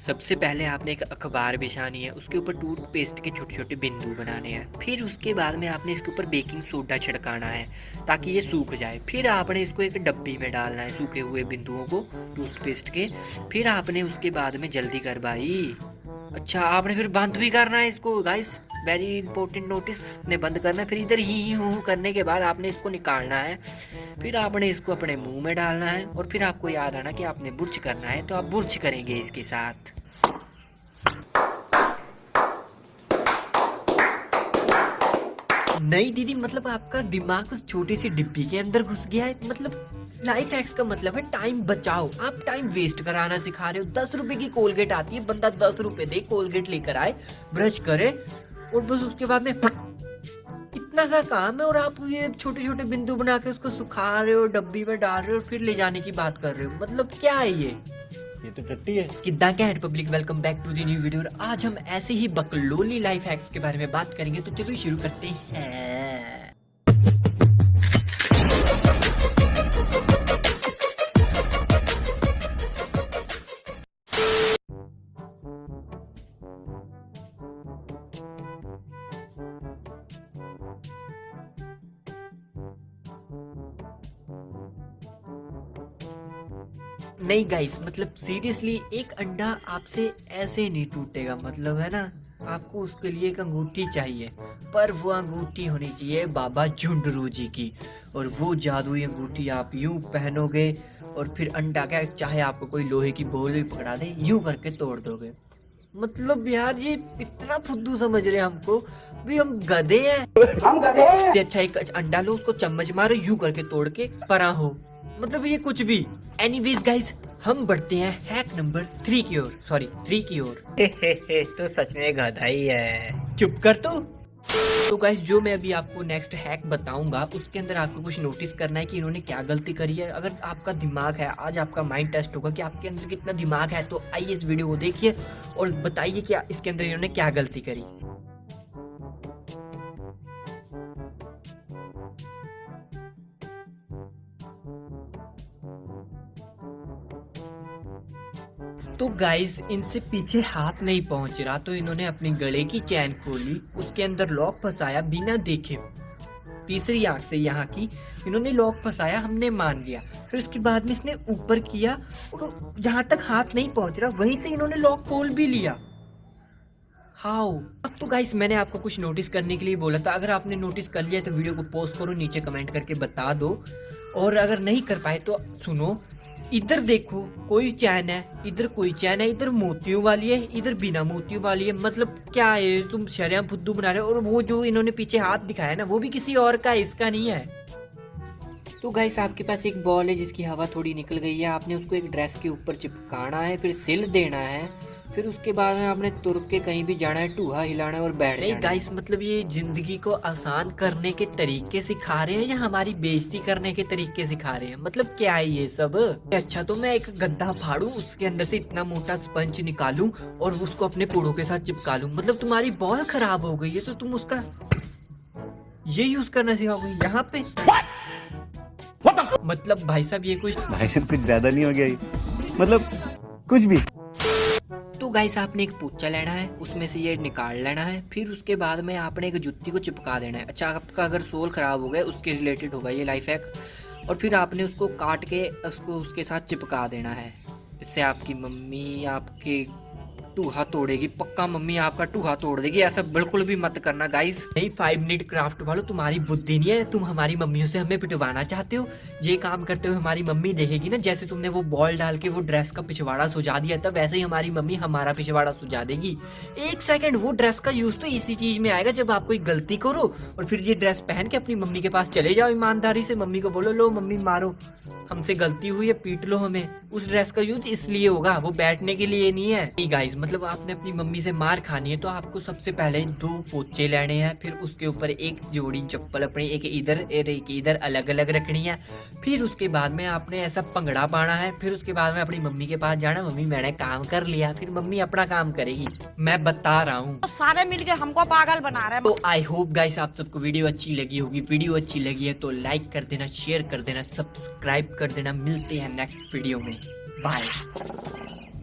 सबसे पहले आपने एक अखबार बिछानी है, उसके ऊपर टूथपेस्ट के छोटे छोटे बिंदु बनाने हैं। फिर उसके बाद में आपने इसके ऊपर बेकिंग सोडा छिड़काना है ताकि ये सूख जाए। फिर आपने इसको एक डब्बी में डालना है, सूखे हुए बिंदुओं को टूथपेस्ट के। फिर आपने उसके बाद में जल्दी कर भाई। अच्छा, आपने फिर बंद भी करना है इसको गाइस, वेरी इंपॉर्टेंट नोटिस, ने बंद करना है। फिर इधर ही हूँ करने के बाद आपने इसको निकालना है। फिर आपने इसको अपने मुंह में डालना है और फिर आपको याद आना कि आपने बुर्च करना है, तो आप बुर्च करेंगे इसके साथ। नहीं दीदी, मतलब आपका दिमाग उस छोटी सी डिब्बी के अंदर घुस गया है। मतलब लाइफ हैक्स का मतलब है टाइम बचाओ। आप टाइम वेस्ट कराना सिखा रहे हो। 10 रुपए की कोलगेट आती है, बंदा 10 रुपए दे, कोलगेट लेकर आए, ब्रश करे और बस उसके बाद में इतना सा काम है, और आप ये छोटे छोटे बिंदु बना के उसको सुखा रहे हो, डब्बी में डाल रहे हो, फिर ले जाने की बात कर रहे हो। मतलब क्या है ये तो टट्टी है। किद्दा क्या है public, welcome back to the new video. आज हम ऐसे ही बकलोली लाइफ हैक्स के बारे में बात करेंगे, तो चलो शुरू करते हैं। नहीं गाइस, मतलब सीरियसली एक अंडा आपसे ऐसे नहीं टूटेगा, मतलब है ना। आपको उसके लिए एक अंगूठी चाहिए, पर वो अंगूठी होनी चाहिए बाबा झुंडरू जी की। और वो जादुई अंगूठी आप यूं पहनोगे और फिर अंडा क्या, चाहे आपको कोई लोहे की बोल भी पकड़ा दे, यूं करके तोड़ दोगे। मतलब यार ये इतना फुद्दू समझ रहे हैं हमको भी, हम गधे हैं। हम गधे हैं। इससे अच्छा एक अंडा लो, उसको चम्मच मारो, यूं करके तोड़ के परा हो। मतलब ये कुछ भी। एनीवेज गाइस, हम बढ़ते हैं हैक नंबर 3 की ओर, सॉरी 3 की ओर। तो सच में गधा ही है, चुप कर तो गाइस, जो मैं अभी आपको नेक्स्ट हैक बताऊंगा उसके अंदर आपको कुछ नोटिस करना है कि इन्होंने क्या गलती करी है। अगर आपका दिमाग है, आज आपका माइंड टेस्ट होगा कि आपके अंदर कितना दिमाग है, तो आइए इस वीडियो को देखिए और बताइए कि इसके अंदर इन्होंने क्या गलती करी। तो गाइस, इनसे पीछे हाथ नहीं पहुंच रहा, तो इन्होंने अपनी गले की चैन खोली, उसके अंदर लॉक फंसाया बिना देखे। तीसरी आंख से यहाँ की इन्होंने लॉक फंसाया, हमने मान लिया। फिर उसके बाद में इसने ऊपर किया और जहां तक हाथ नहीं पहुंच रहा वहीं से इन्होंने लॉक खोल भी लिया। हाउ? अब तो गाइस, मैंने आपको कुछ नोटिस करने के लिए बोला था। अगर आपने नोटिस कर लिया तो वीडियो को पॉज करो, नीचे कमेंट करके बता दो। और अगर नहीं कर पाए तो सुनो, इधर देखो कोई चैन है, इधर कोई चैन है, इधर मोतियों वाली है, इधर बिना मोतियों वाली है। मतलब क्या है, तुम शर्म फुद्दू बना रहे हो। और वो जो इन्होंने पीछे हाथ दिखाया ना, वो भी किसी और का है, इसका नहीं है। तो गाइस, आपके पास एक बॉल है जिसकी हवा थोड़ी निकल गई है, आपने उसको एक ड्रेस के ऊपर चिपकाना है, फिर सिल देना है। फिर उसके बाद में आपने तुर्क के कहीं भी जाना है, टूहा हिलाना है और बैठ नहीं गाइस, मतलब ये जिंदगी को आसान करने के तरीके सिखा रहे हैं या हमारी बेइज्जती करने के तरीके सिखा रहे हैं? मतलब क्या है ये सब? अच्छा, तो मैं एक गद्दा फाड़ू, उसके अंदर से इतना मोटा स्पंज निकालूं और उसको अपने पूड़ों के साथ चिपका लूं। मतलब तुम्हारी बॉल खराब हो गई है तो तुम उसका ये यूज करना सिखाओगे यहाँ पे? मतलब भाई साहब, ये कुछ ज्यादा नहीं हो गया ये? मतलब कुछ भी। तो गाइस, आपने एक पोचा लेना है, उसमें से ये निकाल लेना है। फिर उसके बाद में आपने एक जुत्ती को चिपका देना है। अच्छा, आपका अगर सोल खराब हो गया उसके रिलेटेड होगा ये लाइफ हैक। और फिर आपने उसको काट के उसको उसके साथ चिपका देना है। इससे आपकी मम्मी आपके टूहा तोड़ेगी, पक्का मम्मी आपका टूहा तोड़ देगी। ऐसा बिल्कुल भी मत करना गाइस। नहीं, 5 मिनट क्राफ्ट वालों, तुम्हारी बुद्धि नहीं है, तुम हमारी मम्मियों से हमें पिटवाना चाहते हो। ये काम करते हुए हमारी मम्मी देखेगी ना, जैसे तुमने वो बॉल डाल के वो ड्रेस का पिछवाड़ा सुझा दिया था, वैसे ही हमारी मम्मी हमारा पिछवाड़ा सुझा देगी। 1 सेकंड, वो ड्रेस का यूज तो इसी चीज में आएगा जब आप कोई गलती करो और फिर ये ड्रेस पहन के अपनी मम्मी के पास चले जाओ, ईमानदारी से मम्मी को बोलो, लो मम्मी मारो, हमसे गलती हुई है, पीट लो हमें। उस ड्रेस का यूज इसलिए होगा, वो बैठने के लिए नहीं है गाइस। मतलब आपने अपनी मम्मी से मार खानी है तो आपको सबसे पहले 2 पोचे लेने हैं, फिर उसके ऊपर एक जोड़ी चप्पल अपनी, एक इधर और एक इधर अलग अलग रखनी है। फिर उसके बाद में आपने ऐसा पंगड़ा पाना है। फिर उसके बाद में अपनी मम्मी के पास जाना, मम्मी मैंने काम कर लिया। फिर मम्मी अपना काम करेगी, मैं बता रहा हूँ। तो सारे मिलके हमको पागल बना रहे हैं। तो आई होप गाइस आप सबको वीडियो अच्छी लगी होगी। वीडियो अच्छी लगी है तो लाइक कर देना, शेयर कर देना, सब्सक्राइब कर देना। मिलते हैं नेक्स्ट वीडियो में, बाय।